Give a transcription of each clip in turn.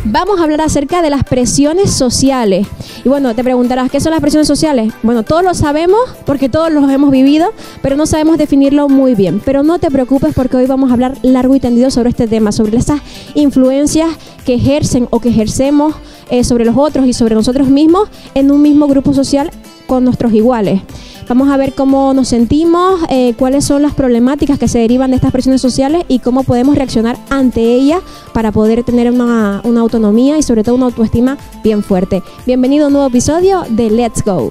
Vamos a hablar acerca de las presiones sociales. Y bueno, te preguntarás, ¿qué son las presiones sociales? Bueno, todos lo sabemos porque todos los hemos vivido, pero no sabemos definirlo muy bien. Pero no te preocupes porque hoy vamos a hablar largo y tendido sobre este tema, sobre esas influencias que ejercen o que ejercemos sobre los otros y sobre nosotros mismos en un mismo grupo social con nuestros iguales. Vamos a ver cómo nos sentimos, cuáles son las problemáticas que se derivan de estas presiones sociales y cómo podemos reaccionar ante ellas para poder tener una autonomía y sobre todo una autoestima bien fuerte. Bienvenido a un nuevo episodio de Let's Go.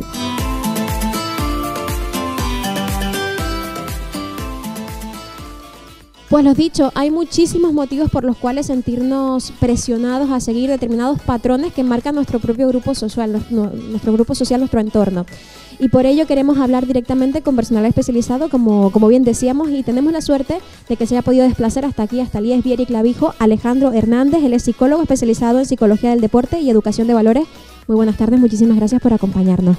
Pues lo dicho, hay muchísimos motivos por los cuales sentirnos presionados a seguir determinados patrones que marcan nuestro propio grupo social, nuestro entorno. Y por ello queremos hablar directamente con personal especializado, como bien decíamos, y tenemos la suerte de que se haya podido desplazar hasta aquí, hasta Lies, Viera y Clavijo, Alejandro Hernández. Él es psicólogo especializado en psicología del deporte y educación de valores. Muy buenas tardes, muchísimas gracias por acompañarnos.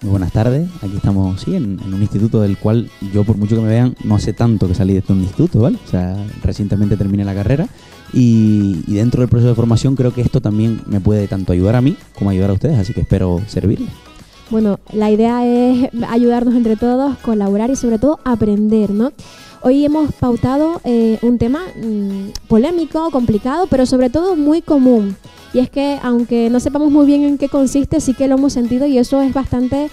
Muy buenas tardes, aquí estamos en un instituto del cual yo, por mucho que me vean, no hace tanto que salí de este instituto, ¿vale? O sea, recientemente terminé la carrera y dentro del proceso de formación creo que esto también me puede tanto ayudar a mí como ayudar a ustedes, así que espero servirles. Bueno, la idea es ayudarnos entre todos, colaborar y sobre todo aprender, ¿no? Hoy hemos pautado un tema polémico, complicado, pero sobre todo muy común. Y es que, aunque no sepamos muy bien en qué consiste, sí que lo hemos sentido y eso es bastante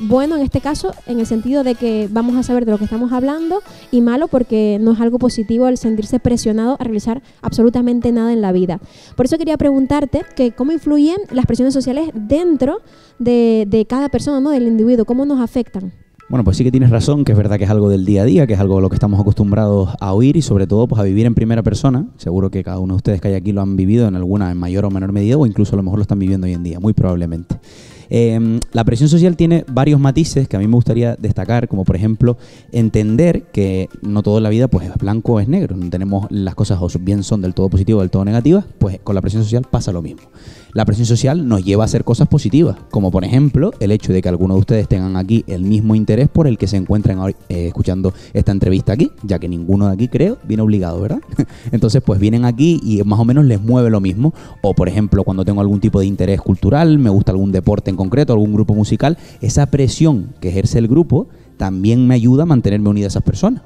bueno en este caso, en el sentido de que vamos a saber de lo que estamos hablando, y malo porque no es algo positivo el sentirse presionado a realizar absolutamente nada en la vida. Por eso quería preguntarte que cómo influyen las presiones sociales dentro de cada persona, ¿no? Del individuo, cómo nos afectan. Bueno, pues sí que tienes razón, que es verdad que es algo del día a día, que es algo a lo que estamos acostumbrados a oír y sobre todo pues a vivir en primera persona. Seguro que cada uno de ustedes que hay aquí lo han vivido en mayor o menor medida, o incluso a lo mejor lo están viviendo hoy en día, muy probablemente. La presión social tiene varios matices que a mí me gustaría destacar, como por ejemplo entender que no todo en la vida pues es blanco o es negro, no tenemos las cosas o bien son del todo positivas o del todo negativas, pues con la presión social pasa lo mismo. La presión social nos lleva a hacer cosas positivas, como por ejemplo el hecho de que algunos de ustedes tengan aquí el mismo interés por el que se encuentran escuchando esta entrevista aquí, ya que ninguno de aquí, creo, viene obligado, ¿verdad? Entonces pues vienen aquí y más o menos les mueve lo mismo. O por ejemplo cuando tengo algún tipo de interés cultural, me gusta algún deporte en concreto, algún grupo musical, esa presión que ejerce el grupo también me ayuda a mantenerme unido a esas personas.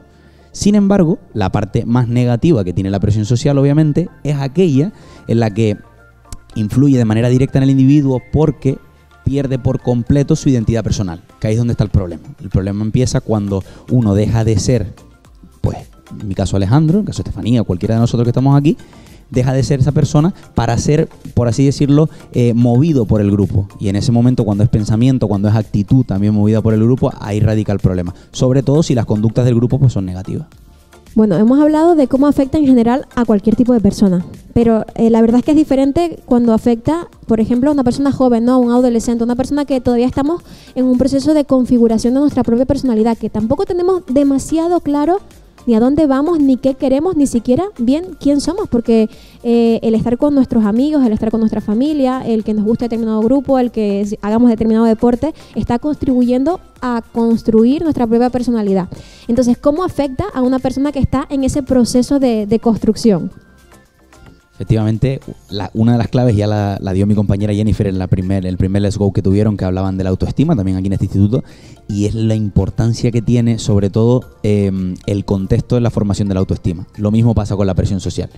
Sin embargo, la parte más negativa que tiene la presión social, obviamente, es aquella en la que influye de manera directa en el individuo porque pierde por completo su identidad personal, que ahí es donde está el problema. El problema empieza cuando uno deja de ser, pues, en mi caso Alejandro, en el caso de Estefanía, cualquiera de nosotros que estamos aquí, deja de ser esa persona para ser, por así decirlo, movido por el grupo. Y en ese momento, cuando es pensamiento, cuando es actitud también movida por el grupo, ahí radica el problema. Sobre todo si las conductas del grupo pues son negativas. Bueno, hemos hablado de cómo afecta en general a cualquier tipo de persona, pero la verdad es que es diferente cuando afecta, por ejemplo, a una persona joven, ¿no? A un adolescente, una persona que todavía estamos en un proceso de configuración de nuestra propia personalidad, que tampoco tenemos demasiado claro ni a dónde vamos, ni qué queremos, ni siquiera bien quién somos, porque el estar con nuestros amigos, el estar con nuestra familia, el que nos guste determinado grupo, el que hagamos determinado deporte, está contribuyendo a construir nuestra propia personalidad. Entonces, ¿cómo afecta a una persona que está en ese proceso de construcción? Efectivamente, una de las claves ya la dio mi compañera Jennifer en el primer Let's Go que tuvieron, que hablaban de la autoestima, también aquí en este instituto, y es la importancia que tiene, sobre todo, el contexto de la formación de la autoestima. Lo mismo pasa con la presión social.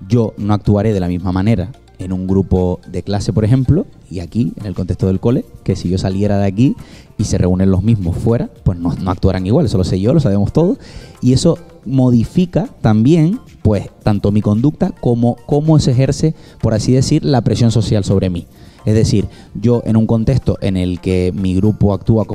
Yo no actuaré de la misma manera en un grupo de clase, por ejemplo, y aquí, en el contexto del cole, que si yo saliera de aquí y se reúnen los mismos fuera, pues no actuarán igual, eso lo sé yo, lo sabemos todos, y eso modifica también pues tanto mi conducta como cómo se ejerce, por así decir, la presión social sobre mí. Es decir, yo en un contexto en el que mi grupo actúa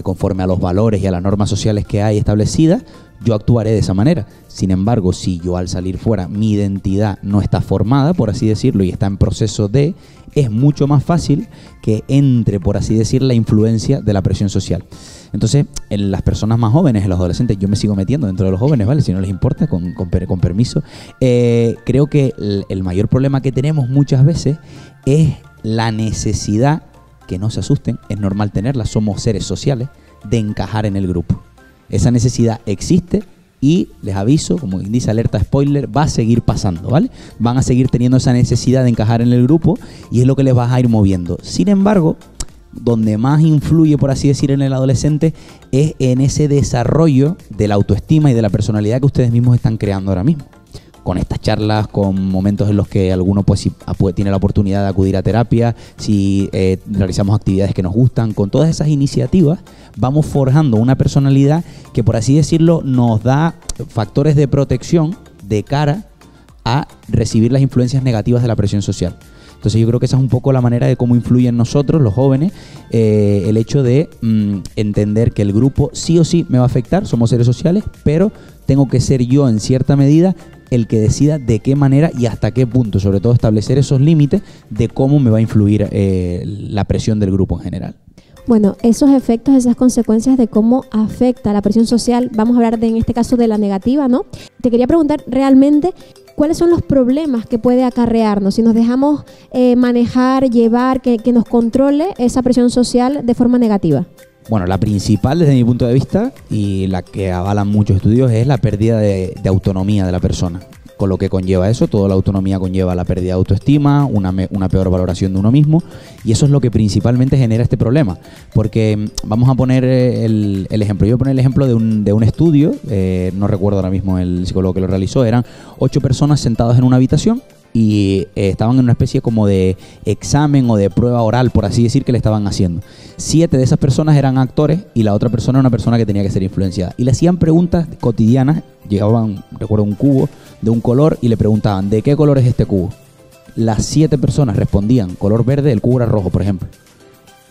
conforme a los valores y a las normas sociales que hay establecidas, yo actuaré de esa manera. Sin embargo, si yo al salir fuera mi identidad no está formada, por así decirlo, y está en proceso de, es mucho más fácil que entre, por así decir, la influencia de la presión social. Entonces, en las personas más jóvenes, en los adolescentes, yo me sigo metiendo dentro de los jóvenes, ¿vale? Si no les importa, con permiso. Creo que el mayor problema que tenemos muchas veces es la necesidad, que no se asusten, es normal tenerla, somos seres sociales, de encajar en el grupo. Esa necesidad existe Y les aviso, como dice alerta spoiler, va a seguir pasando, ¿vale? Van a seguir teniendo esa necesidad de encajar en el grupo y es lo que les va a ir moviendo. Sin embargo, donde más influye, por así decir, en el adolescente es en ese desarrollo de la autoestima y de la personalidad que ustedes mismos están creando ahora mismo. Con estas charlas, con momentos en los que alguno pues, si tiene la oportunidad de acudir a terapia, si realizamos actividades que nos gustan, con todas esas iniciativas vamos forjando una personalidad que, por así decirlo, nos da factores de protección de cara a recibir las influencias negativas de la presión social. Entonces yo creo que esa es un poco la manera de cómo influye en nosotros, los jóvenes, el hecho de entender que el grupo sí o sí me va a afectar, somos seres sociales, pero tengo que ser yo en cierta medida el que decida de qué manera y hasta qué punto, sobre todo establecer esos límites de cómo me va a influir la presión del grupo en general. Bueno, esos efectos, esas consecuencias de cómo afecta la presión social, vamos a hablar en este caso de la negativa, ¿no? Te quería preguntar realmente cuáles son los problemas que puede acarrearnos si nos dejamos manejar, llevar, que nos controle esa presión social de forma negativa. Bueno, la principal desde mi punto de vista y la que avalan muchos estudios es la pérdida de autonomía de la persona. Con lo que conlleva eso, toda la autonomía conlleva la pérdida de autoestima, una peor valoración de uno mismo, y eso es lo que principalmente genera este problema. Porque vamos a poner el ejemplo, yo voy a poner el ejemplo de un estudio, no recuerdo ahora mismo el psicólogo que lo realizó, eran 8 personas sentadas en una habitación y estaban en una especie como de examen o de prueba oral, por así decir, que le estaban haciendo. 7 de esas personas eran actores y la otra persona era una persona que tenía que ser influenciada. Y le hacían preguntas cotidianas, llegaban, recuerdo, un cubo de un color y le preguntaban, ¿de qué color es este cubo? Las 7 personas respondían color verde, el cubo era rojo, por ejemplo.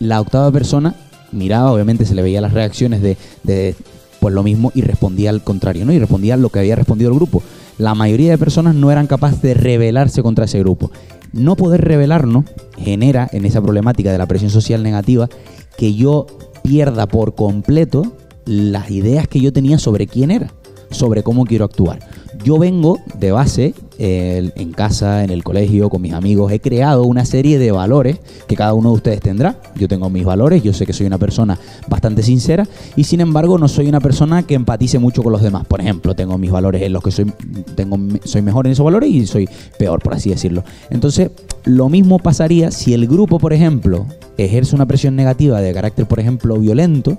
La 8ª persona miraba, obviamente se le veía las reacciones de pues lo mismo y respondía al contrario, ¿no? Y respondía lo que había respondido el grupo. La mayoría de personas no eran capaces de rebelarse contra ese grupo. No poder rebelarnos genera en esa problemática de la presión social negativa que yo pierda por completo las ideas que yo tenía sobre quién era, sobre cómo quiero actuar. Yo vengo de base, en casa, en el colegio, con mis amigos, he creado una serie de valores que cada uno de ustedes tendrá. Yo tengo mis valores, yo sé que soy una persona bastante sincera y sin embargo no soy una persona que empatice mucho con los demás. Por ejemplo, tengo mis valores en los que soy mejor en esos valores y soy peor, por así decirlo. Entonces, lo mismo pasaría si el grupo, por ejemplo, ejerce una presión negativa de carácter, por ejemplo, violento.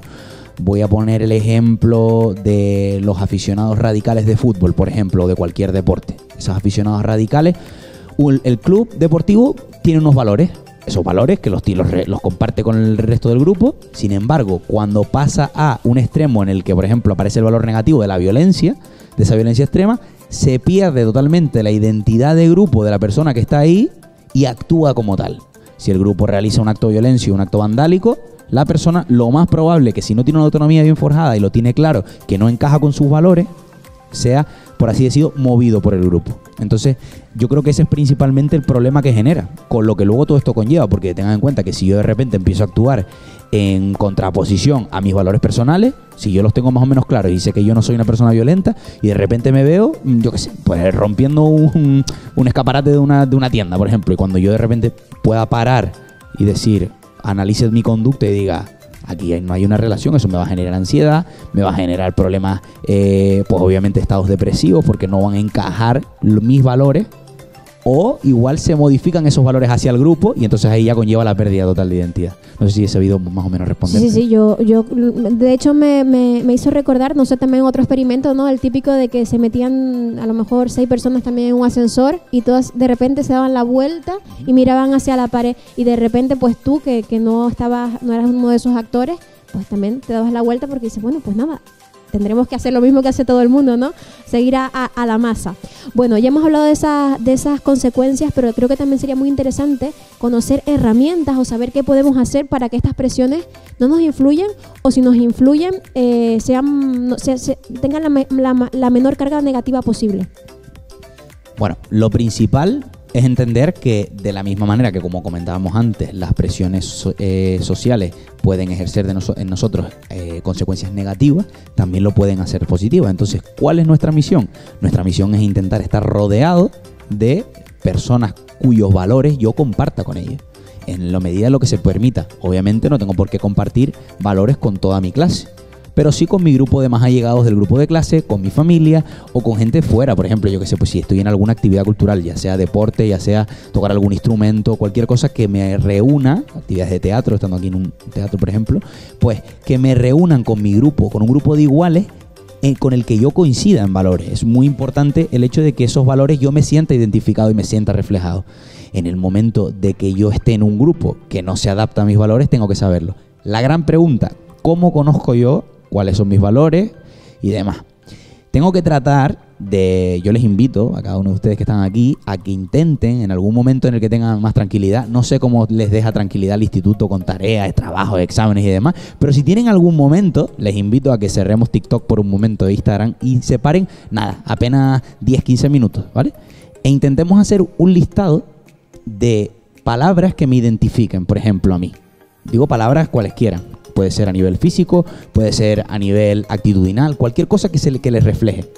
Voy a poner el ejemplo de los aficionados radicales de fútbol, por ejemplo, o de cualquier deporte. Esos aficionados radicales, el club deportivo tiene unos valores, esos valores que los comparte con el resto del grupo. Sin embargo, cuando pasa a un extremo en el que, por ejemplo, aparece el valor negativo de la violencia, de esa violencia extrema, se pierde totalmente la identidad de grupo de la persona que está ahí y actúa como tal. Si el grupo realiza un acto de violencia o un acto vandálico, la persona, lo más probable que si no tiene una autonomía bien forjada y lo tiene claro, que no encaja con sus valores, sea, por así decirlo, movido por el grupo. Entonces, yo creo que ese es principalmente el problema que genera, con lo que luego todo esto conlleva, porque tengan en cuenta que si yo de repente empiezo a actuar en contraposición a mis valores personales, si yo los tengo más o menos claros y sé que yo no soy una persona violenta y de repente me veo, yo qué sé, pues rompiendo un escaparate de una tienda, por ejemplo, y cuando yo de repente pueda parar y decir, analice mi conducta y diga, aquí no hay una relación, eso me va a generar ansiedad, me va a generar problemas, pues obviamente estados depresivos porque no van a encajar mis valores, o igual se modifican esos valores hacia el grupo y entonces ahí ya conlleva la pérdida total de identidad. No sé si ese video más o menos responde. Sí, yo de hecho me hizo recordar, no sé, también otro experimento, ¿no? El típico de que se metían a lo mejor 6 personas también en un ascensor y todas de repente se daban la vuelta y miraban hacia la pared y de repente pues tú que no eras uno de esos actores, pues también te dabas la vuelta porque dices, bueno, pues nada, tendremos que hacer lo mismo que hace todo el mundo, ¿no? Seguir a la masa. Bueno, ya hemos hablado de esas consecuencias, pero creo que también sería muy interesante conocer herramientas o saber qué podemos hacer para que estas presiones no nos influyan o si nos influyen tengan la menor carga negativa posible. Bueno, lo principal es entender que de la misma manera que, como comentábamos antes, las presiones sociales pueden ejercer en nosotros consecuencias negativas, también lo pueden hacer positivas. Entonces, ¿cuál es nuestra misión? Nuestra misión es intentar estar rodeado de personas cuyos valores yo comparta con ellas, en la medida de lo que se permita. Obviamente no tengo por qué compartir valores con toda mi clase, pero sí con mi grupo de más allegados del grupo de clase, con mi familia o con gente fuera. Por ejemplo, yo que sé, pues si estoy en alguna actividad cultural, ya sea deporte, ya sea tocar algún instrumento, cualquier cosa que me reúna, actividades de teatro, estando aquí en un teatro, por ejemplo, pues que me reúnan con mi grupo, con un grupo de iguales, con el que yo coincida en valores. Es muy importante el hecho de que esos valores yo me sienta identificado y me sienta reflejado. En el momento de que yo esté en un grupo que no se adapta a mis valores, tengo que saberlo. La gran pregunta, ¿cómo conozco yo cuáles son mis valores y demás? Tengo que tratar de, yo les invito a cada uno de ustedes que están aquí a que intenten en algún momento en el que tengan más tranquilidad. No sé cómo les deja tranquilidad el instituto con tareas, trabajos, exámenes y demás, pero si tienen algún momento, les invito a que cerremos TikTok por un momento de Instagram y separen, nada, apenas 10-15 minutos, ¿vale? E intentemos hacer un listado de palabras que me identifiquen, por ejemplo, a mí. Digo palabras cualesquiera. Puede ser a nivel físico, puede ser a nivel actitudinal, cualquier cosa que les refleje.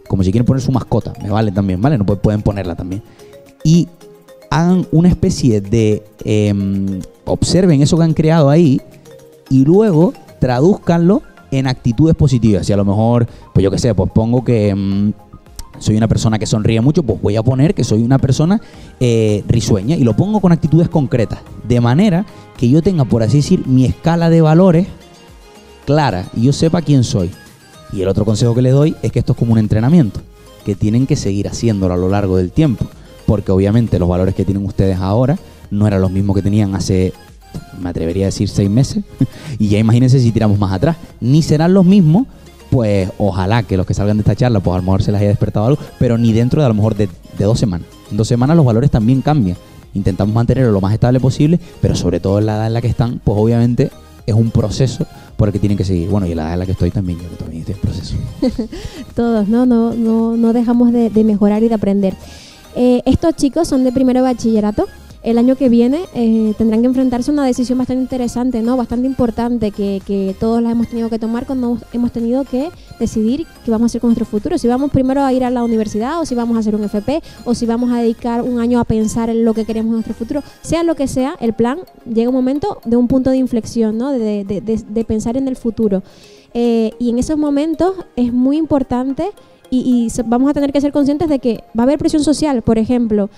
Como si quieren poner su mascota, me vale también, ¿vale? No pueden ponerla también. Y hagan una especie de... observen eso que han creado ahí y luego tradúzcanlo en actitudes positivas. Si a lo mejor, pues yo qué sé, pues pongo que... soy una persona que sonríe mucho, pues voy a poner que soy una persona risueña y lo pongo con actitudes concretas, de manera que yo tenga, por así decir, mi escala de valores clara y yo sepa quién soy. Y el otro consejo que les doy es que esto es como un entrenamiento, que tienen que seguir haciéndolo a lo largo del tiempo, porque obviamente los valores que tienen ustedes ahora no eran los mismos que tenían hace, me atrevería a decir, 6 meses, y ya imagínense si tiramos más atrás, ni serán los mismos. Pues ojalá que los que salgan de esta charla, pues a lo mejor se les haya despertado algo, pero ni dentro de a lo mejor de 2 semanas. En 2 semanas los valores también cambian. Intentamos mantenerlo lo más estable posible, pero sobre todo en la edad en la que están, pues obviamente es un proceso por el que tienen que seguir. Bueno, y en la edad en la que estoy también, yo que también estoy en proceso. Todos, no dejamos de mejorar y de aprender. Estos chicos son de primero de bachillerato. El año que viene tendrán que enfrentarse a una decisión bastante interesante, ¿no? Bastante importante que todos la hemos tenido que tomar cuando hemos tenido que decidir qué vamos a hacer con nuestro futuro. Si vamos primero a ir a la universidad o si vamos a hacer un FP o si vamos a dedicar un año a pensar en lo que queremos en nuestro futuro. Sea lo que sea, el plan llega un momento de un punto de inflexión, ¿no? De pensar en el futuro. Y en esos momentos es muy importante y vamos a tener que ser conscientes de que va a haber presión social. Por ejemplo,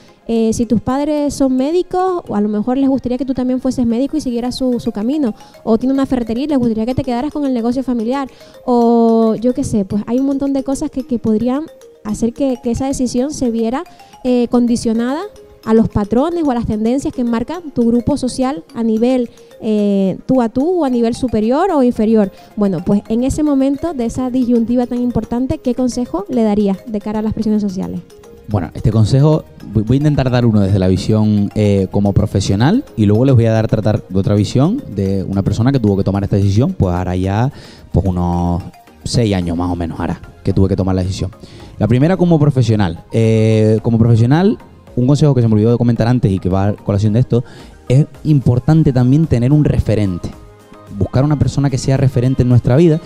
si tus padres son médicos, o a lo mejor les gustaría que tú también fueses médico y siguieras su camino, o tiene una ferretería y les gustaría que te quedaras con el negocio familiar, o yo qué sé, pues hay un montón de cosas que podrían hacer que esa decisión se viera condicionada a los patrones o a las tendencias que marcan tu grupo social a nivel tú a tú o a nivel superior o inferior. Bueno, pues en ese momento de esa disyuntiva tan importante, ¿qué consejo le darías de cara a las presiones sociales? Bueno, este consejo voy a intentar dar uno desde la visión como profesional y luego les voy a tratar de otra visión de una persona que tuvo que tomar esta decisión, pues ahora ya pues unos 6 años más o menos hará que tuve que tomar la decisión. La primera como profesional. Un consejo que se me olvidó de comentar antes y que va a colación de esto, es importante también tener un referente. Buscar una persona que sea referente en nuestra vida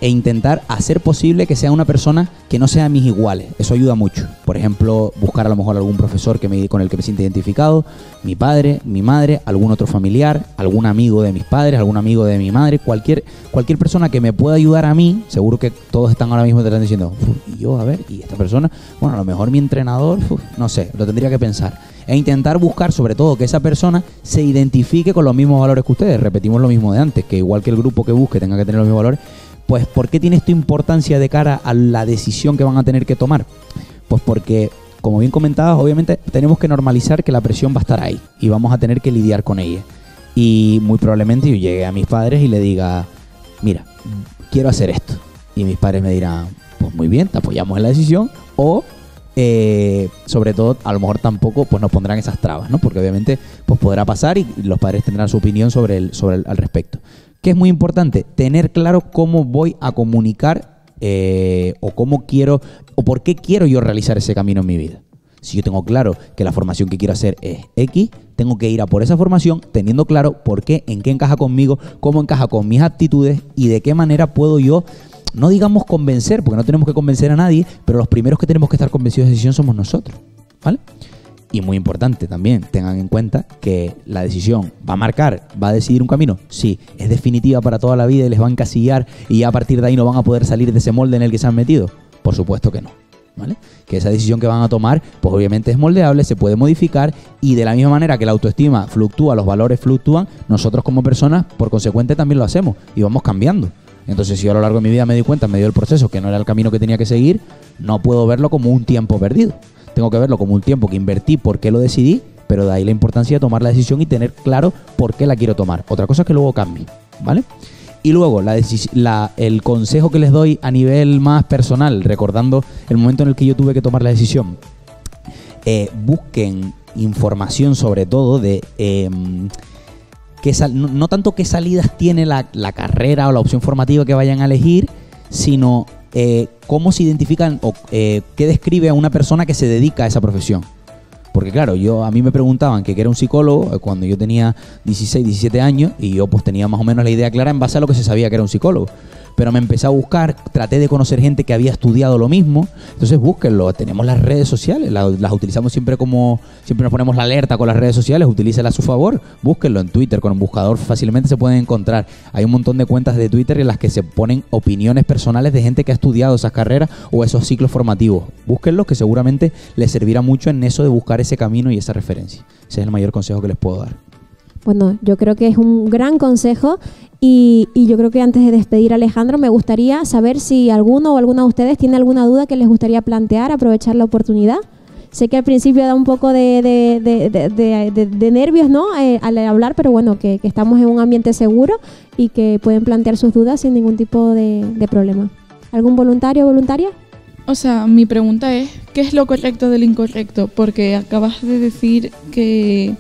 e intentar hacer posible que sea una persona que no sea mis iguales. Eso ayuda mucho. Por ejemplo, buscar a lo mejor algún profesor con el que me sienta identificado, mi padre, mi madre, algún otro familiar, algún amigo de mis padres, algún amigo de mi madre, cualquier persona que me pueda ayudar a mí. Seguro que todos están ahora mismo diciendo, y yo, a ver, y esta persona, bueno, a lo mejor mi entrenador, no sé, lo tendría que pensar. E intentar buscar sobre todo que esa persona se identifique con los mismos valores que ustedes. Repetimos lo mismo de antes, que igual que el grupo que busque tenga que tener los mismos valores. Pues, ¿por qué tiene esto importancia de cara a la decisión que van a tener que tomar? Pues porque, como bien comentabas, obviamente tenemos que normalizar que la presión va a estar ahí y vamos a tener que lidiar con ella. Y muy probablemente yo llegue a mis padres y le diga, mira, quiero hacer esto. Y mis padres me dirán, pues muy bien, te apoyamos en la decisión. O, sobre todo, a lo mejor tampoco pues nos pondrán esas trabas, ¿no? Porque obviamente pues podrá pasar y los padres tendrán su opinión al respecto. Que es muy importante tener claro cómo voy a comunicar o cómo quiero o por qué quiero yo realizar ese camino en mi vida. Si yo tengo claro que la formación que quiero hacer es X, tengo que ir a por esa formación teniendo claro por qué, en qué encaja conmigo, cómo encaja con mis actitudes y de qué manera puedo yo, no digamos convencer, porque no tenemos que convencer a nadie, pero los primeros que tenemos que estar convencidos de decisión somos nosotros, ¿vale? Y muy importante también, tengan en cuenta que la decisión va a decidir un camino. Sí, es definitiva para toda la vida y les va a encasillar y ya a partir de ahí no van a poder salir de ese molde en el que se han metido. Por supuesto que no, ¿vale? Que esa decisión que van a tomar, pues obviamente es moldeable, se puede modificar y de la misma manera que la autoestima fluctúa, los valores fluctúan, nosotros como personas, por consecuente, también lo hacemos y vamos cambiando. Entonces, si yo a lo largo de mi vida me di cuenta, en medio del proceso, que no era el camino que tenía que seguir, no puedo verlo como un tiempo perdido. Tengo que verlo como un tiempo que invertí, por qué lo decidí, pero de ahí la importancia de tomar la decisión y tener claro por qué la quiero tomar. Otra cosa es que luego cambie, ¿vale? Y luego, el consejo que les doy a nivel más personal, recordando el momento en el que yo tuve que tomar la decisión, busquen información sobre todo de no tanto qué salidas tiene la carrera o la opción formativa que vayan a elegir, sino cómo se identifican o qué describe a una persona que se dedica a esa profesión. Porque claro, a mí me preguntaban que era un psicólogo cuando yo tenía 16, 17 años y yo pues tenía más o menos la idea clara en base a lo que se sabía que era un psicólogo. Pero me empecé a buscar, traté de conocer gente que había estudiado lo mismo. Entonces búsquenlo, tenemos las redes sociales, las utilizamos siempre nos ponemos la alerta con las redes sociales, utilícelas a su favor, búsquenlo en Twitter, con un buscador fácilmente se pueden encontrar. Hay un montón de cuentas de Twitter en las que se ponen opiniones personales de gente que ha estudiado esas carreras o esos ciclos formativos. Búsquenlos, que seguramente les servirá mucho en eso de buscar ese camino y esa referencia. Ese es el mayor consejo que les puedo dar. Bueno, yo creo que es un gran consejo y yo creo que antes de despedir a Alejandro me gustaría saber si alguno o alguna de ustedes tiene alguna duda que les gustaría plantear, aprovechar la oportunidad. Sé que al principio da un poco de nervios, ¿no? Al hablar, pero bueno, que estamos en un ambiente seguro y que pueden plantear sus dudas sin ningún tipo de problema. ¿Algún voluntario o voluntaria? O sea, mi pregunta es, ¿qué es lo correcto del incorrecto? Porque acabas de decir que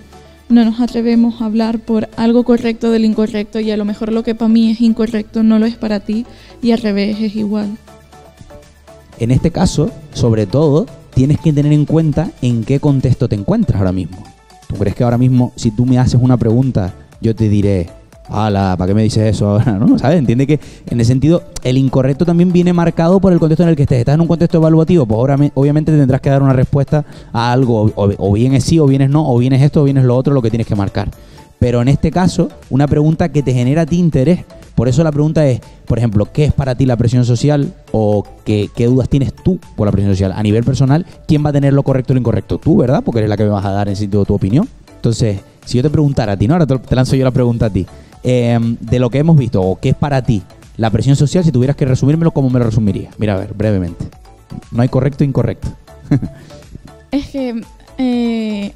no nos atrevemos a hablar por algo correcto del incorrecto y a lo mejor lo que para mí es incorrecto no lo es para ti y al revés es igual. En este caso, sobre todo, tienes que tener en cuenta en qué contexto te encuentras ahora mismo. ¿Tú crees que ahora mismo, si tú me haces una pregunta, yo te diré, ¡hala! ¿Para qué me dices eso ahora? ¿No? ¿Sabes? Entiende que en ese sentido el incorrecto también viene marcado por el contexto en el que estés. Estás en un contexto evaluativo, pues ahora obviamente tendrás que dar una respuesta a algo, o bien es sí, o bien es no, o bien es esto, o bien es lo otro, lo que tienes que marcar. Pero en este caso, una pregunta que te genera a ti interés. Por eso la pregunta es, por ejemplo, ¿qué es para ti la presión social? O ¿qué dudas tienes tú por la presión social? A nivel personal, ¿quién va a tener lo correcto o lo incorrecto? Tú, ¿verdad? Porque eres la que me vas a dar en sentido tu opinión. Entonces, si yo te preguntara a ti, ¿no? Ahora te lanzo yo la pregunta a ti. De lo que hemos visto, o qué es para ti la presión social, si tuvieras que resumírmelo, ¿cómo me lo resumirías? Mira, a ver, brevemente. No hay correcto e incorrecto. Es que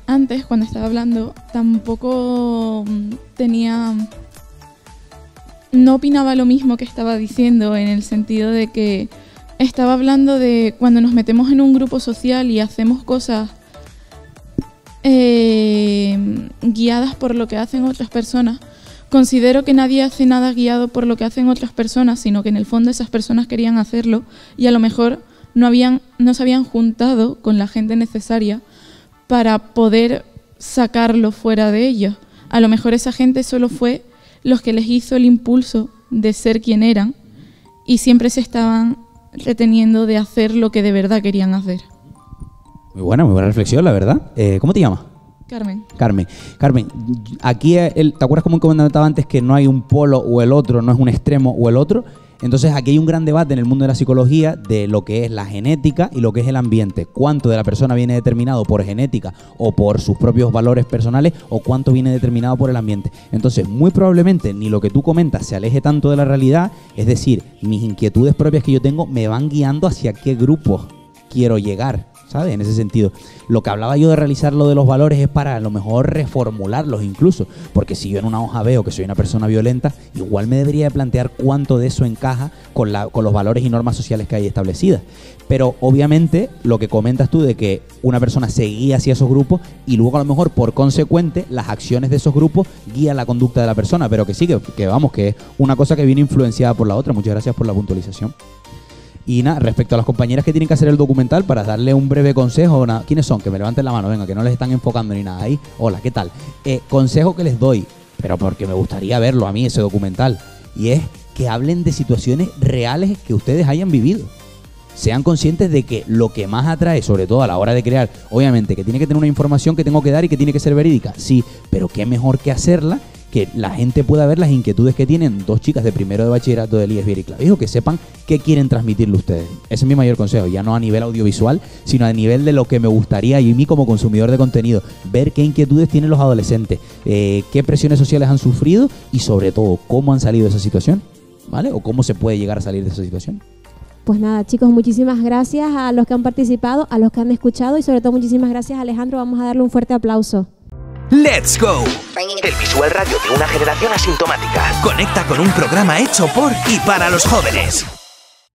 antes, cuando estaba hablando, tampoco no opinaba lo mismo que estaba diciendo, en el sentido de que estaba hablando de cuando nos metemos en un grupo social y hacemos cosas guiadas por lo que hacen otras personas. Considero que nadie hace nada guiado por lo que hacen otras personas, sino que en el fondo esas personas querían hacerlo y a lo mejor no se habían juntado con la gente necesaria para poder sacarlo fuera de ellos. A lo mejor esa gente solo fue los que les hizo el impulso de ser quien eran y siempre se estaban reteniendo de hacer lo que de verdad querían hacer. Muy buena reflexión, la verdad. ¿Cómo te llamas? Carmen, aquí ¿te acuerdas cómo comentaba antes que no hay un polo o el otro, no es un extremo o el otro? Entonces aquí hay un gran debate en el mundo de la psicología de lo que es la genética y lo que es el ambiente. Cuánto de la persona viene determinado por genética o por sus propios valores personales o cuánto viene determinado por el ambiente. Entonces muy probablemente ni lo que tú comentas se aleje tanto de la realidad, es decir, mis inquietudes propias que yo tengo me van guiando hacia qué grupo quiero llegar, ¿sabes? En ese sentido, lo que hablaba yo de realizar lo de los valores es para a lo mejor reformularlos incluso, porque si yo en una hoja veo que soy una persona violenta, igual me debería de plantear cuánto de eso encaja con los valores y normas sociales que hay establecidas. Pero obviamente lo que comentas tú de que una persona se guía hacia esos grupos y luego a lo mejor por consecuente las acciones de esos grupos guían la conducta de la persona, pero que sí, que vamos, que es una cosa que viene influenciada por la otra. Muchas gracias por la puntualización. Y nada, respecto a las compañeras que tienen que hacer el documental, para darle un breve consejo, ¿quiénes son? Que me levanten la mano, venga, que no les están enfocando ni nada ahí. Hola, ¿qué tal? Consejo que les doy, pero porque me gustaría verlo a mí, ese documental, y es que hablen de situaciones reales que ustedes hayan vivido. sean conscientes de que lo que más atrae, sobre todo a la hora de crear, obviamente que tiene que tener una información que tengo que dar y que tiene que ser verídica, sí, pero qué mejor que hacerla, que la gente pueda ver las inquietudes que tienen dos chicas de primero de bachillerato de Elías Viera y Clavijo, que sepan qué quieren transmitirle ustedes. Ese es mi mayor consejo, ya no a nivel audiovisual, sino a nivel de lo que me gustaría y a mí como consumidor de contenido, ver qué inquietudes tienen los adolescentes, qué presiones sociales han sufrido y sobre todo cómo han salido de esa situación, ¿vale? O cómo se puede llegar a salir de esa situación. Pues nada, chicos, muchísimas gracias a los que han participado, a los que han escuchado y sobre todo muchísimas gracias a Alejandro. Vamos a darle un fuerte aplauso. ¡Let's go! El Visual Radio de una generación asintomática. Conecta con un programa hecho por y para los jóvenes.